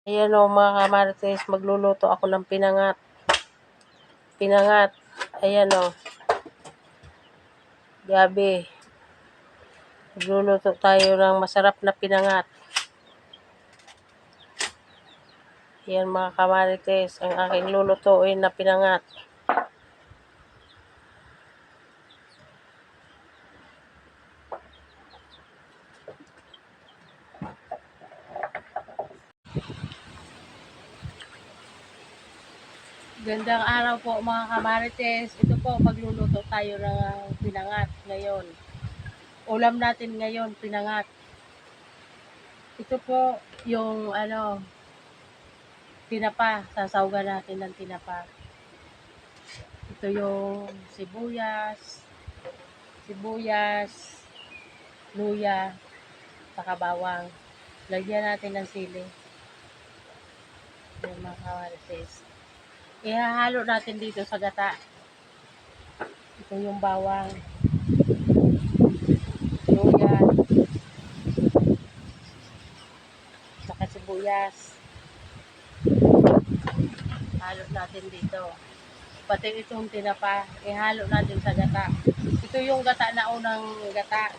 Ayan o mga kamarites, magluluto ako ng pinangat. Pinangat. Ayan o. Gabi. Magluluto tayo ng masarap na pinangat. Ayan mga kamarites, ang aking lulutuin na pinangat. Gandang araw po mga kamarites. Ito po, magluluto tayo ng pinangat ngayon. Ulam natin ngayon, pinangat. Ito po yung tinapa. Sasawgan natin ng tinapa. Ito yung sibuyas, luya, saka bawang. Lagyan natin ng sili. Yung mga kamarites. Ihahalo natin dito sa gata. Ito yung bawang, luya, saka sibuyas. Halo natin dito. Pati itong tinapa, ihalo natin sa gata. Ito yung gata na unang gata.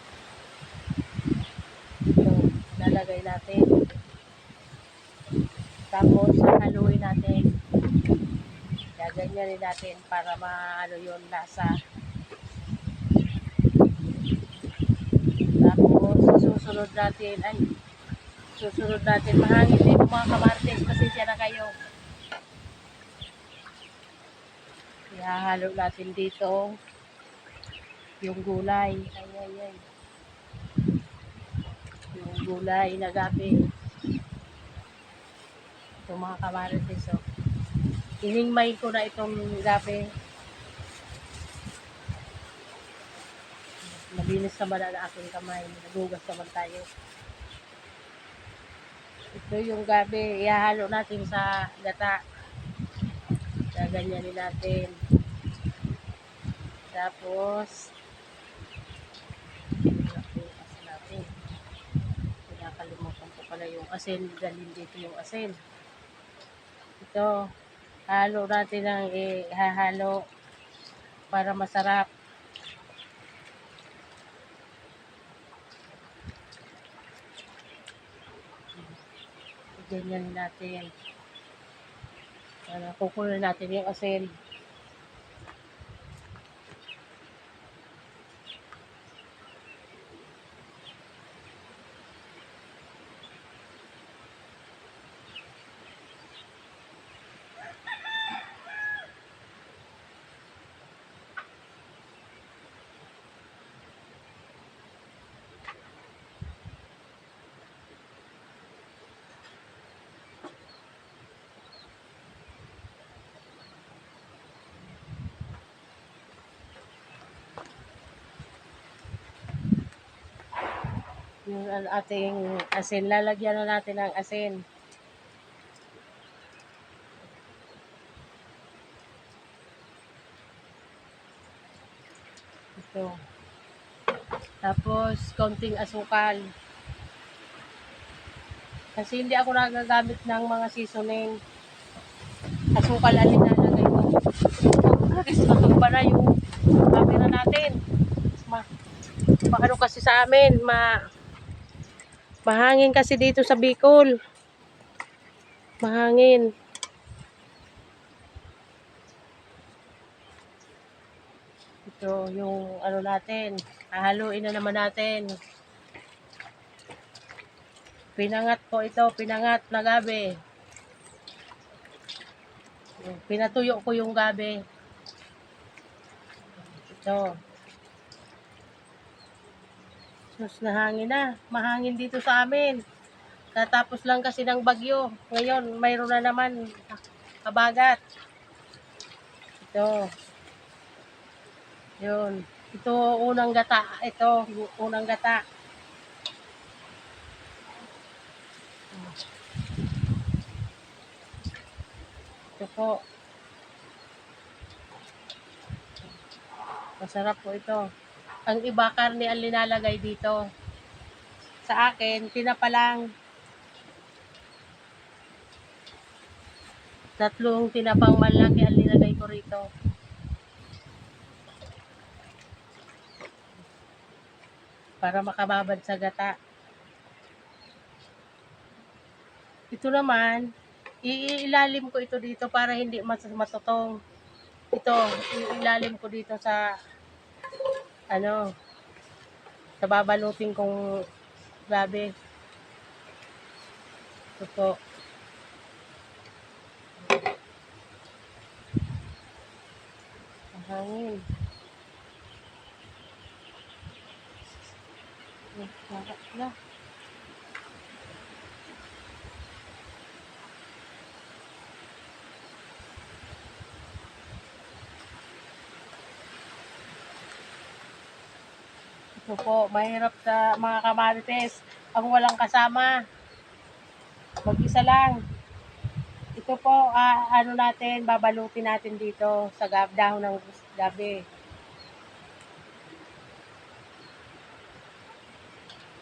Ito, lalagay natin. Tapos, haluin natin. Gaganyanin natin para maano yung lasa. Tapos, susunod natin, mahangin dito mga kamartes, pasensya na kayo. Ihahalo natin dito yung gulay. Ay. Yung gulay na gabi. Ito mga kamarites, oh. Iningmay ko na itong gabi. Malinis naman ang aking kamay. Nagugas naman tayo. Ito yung gabi. Ihahalo natin sa gata. Gaganyanin natin. Tapos, natin. Pinakalimutan ko pala yung asin. Dalhin dito yung asin. Ito. Halo natin ang ihahalo para masarap. Ganyan natin. Kukunin natin yung asin. Yung ating asin, lalagyan na natin ng asin. Ito. Tapos, konting asukal. Kasi hindi ako nagagamit ng mga seasoning. Asukal ang nilalagay ko. Kasi matumba na yung camera natin. Paano kasi sa amin, mahangin kasi dito sa Bicol. Mahangin. Ito yung natin. Hahaluin na naman natin. Pinangat po ito. Pinangat na gabi. Pinatuyo ko yung gabi. Ito. Sus, nahangin na. Mahangin dito sa amin. Tatapos lang kasi ng bagyo. Ngayon, mayroon na naman kabagat. Ito. Yun. Ito unang gata. Ito, unang gata. Ito po. Masarap po ito. Ang iba, karne ang linalagay dito. Sa akin, tinapa lang. Tatlong tinapang malaki ang nilagay ko rito. Para makababad sa gata. Ito naman, iilalim ko ito dito para hindi matutong. Ito, iilalim ko dito sa, ano, sa babalutin kong gabi. Ito po. Ang hangin. Na. Ito po, mahirap sa mga kamarites. Ang walang kasama. Mag-isa lang. Ito po, ano natin, babalutin natin dito sa dahon ng gabi.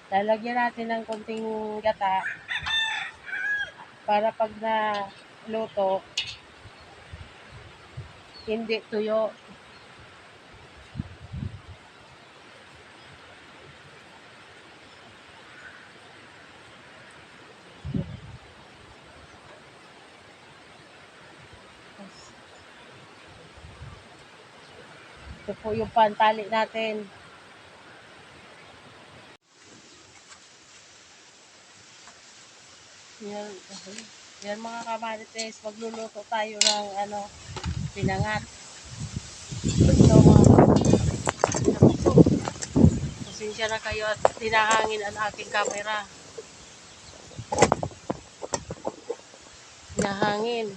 Lalagyan natin ng konting gata para pag na luto, hindi tuyo. Ito po yung pantali natin. Yan, yan mga kamarites, magluluto tayo ng pinangat. Ito mga pasensya na kayo at tinahangin ang aking camera. Tinahangin.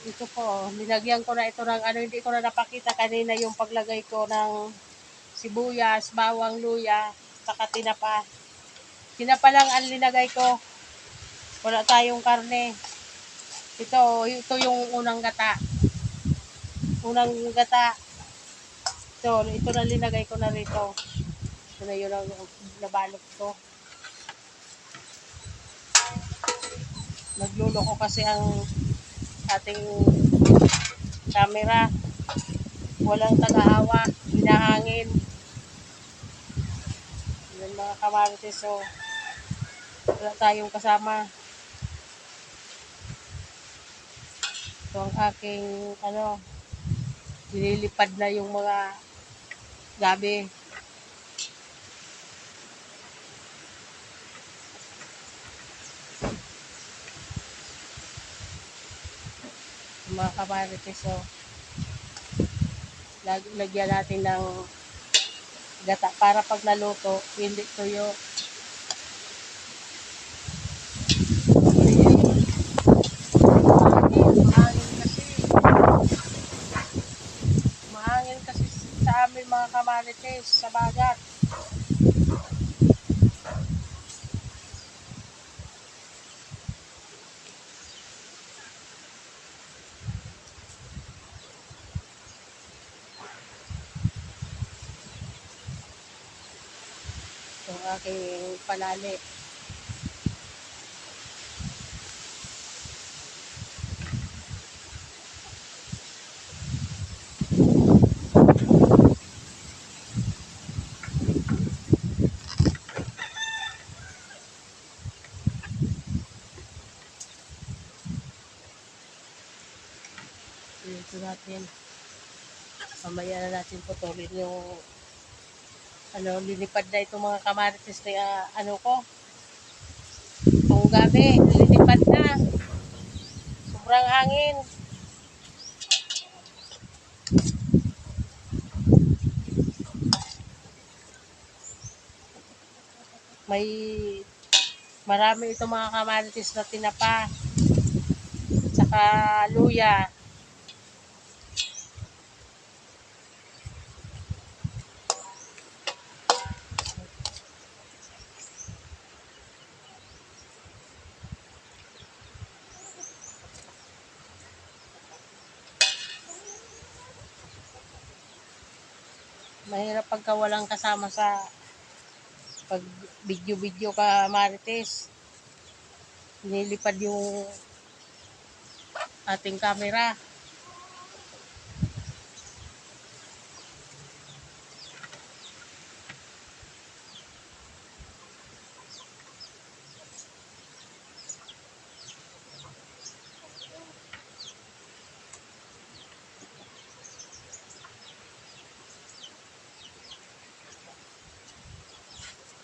Ito po, nilagyan ko na ito ng hindi ko na napakita kanina yung paglagay ko ng sibuyas, bawang, luya, saka tinapa. Tinapa lang ang linagay ko. Wala tayong karne. Ito yung unang gata. Unang gata. Ito na linagay ko na rito. Ito na yun ang nabalot ko. Nagluloko kasi ang ating camera. Walang tagahawa. Hinahangin. Yan mga kamarites. So, wala tayong kasama. Ito ang aking nililipad na yung mga gabi. Mga kamarites. So, lagyan natin ng gata para pag naluto, hindi tuyo. Mahangin kasi sa amin mga kamarites, sa bagat. Yung aking panali. Ito natin. Mamaya na natin putulin yung linipad na itong mga kamarites na ko. Itong gabi, linipad na. Sobrang hangin. May marami itong mga kamarites na tinapa. Saka luya. Mahirap pagka walang kasama sa pag video ka marites. nilipad yung ating camera.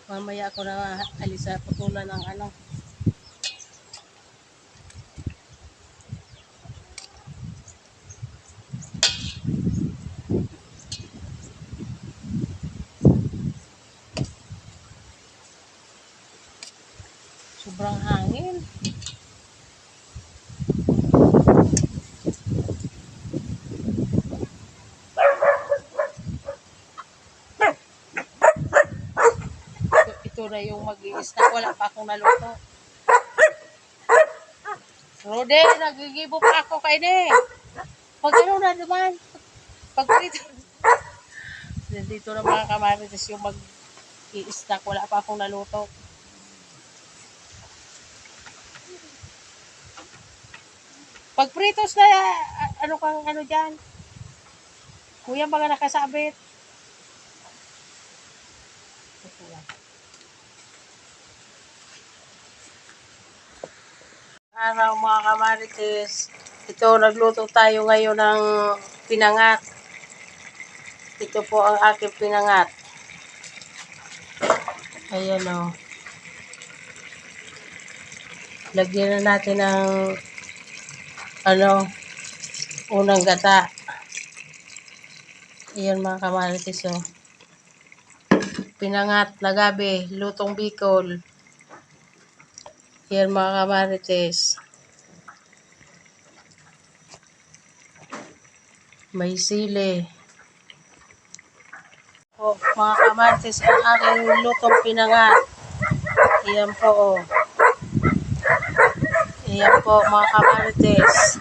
Mamaya ako na alisa putulan ng ano. Sobrang hangin. Ito na yung mag-i-snack. Wala pa akong naluto. Rode, nagigibo pa ako kay ne. Pag ano na naman. Pag dito. Dito na mga kamarites yung mag-i-snack. Wala pa akong naluto. Pag pritos na, ano kang ano dyan? Kuya, mga nakasabit. Araw mga kamarites. Ito, nagluto tayo ngayon ng pinangat. Ito po ang aking pinangat. Ayan o. Lagyan na natin ng unang gata. Ayan mga kamarites o. Pinangat na gabi, lutong Bicol. Ayan mga kamarites. May sili. O, mga kamarites, ang aking lutong pinangat. Ayan po o. Ayan po mga kamarites.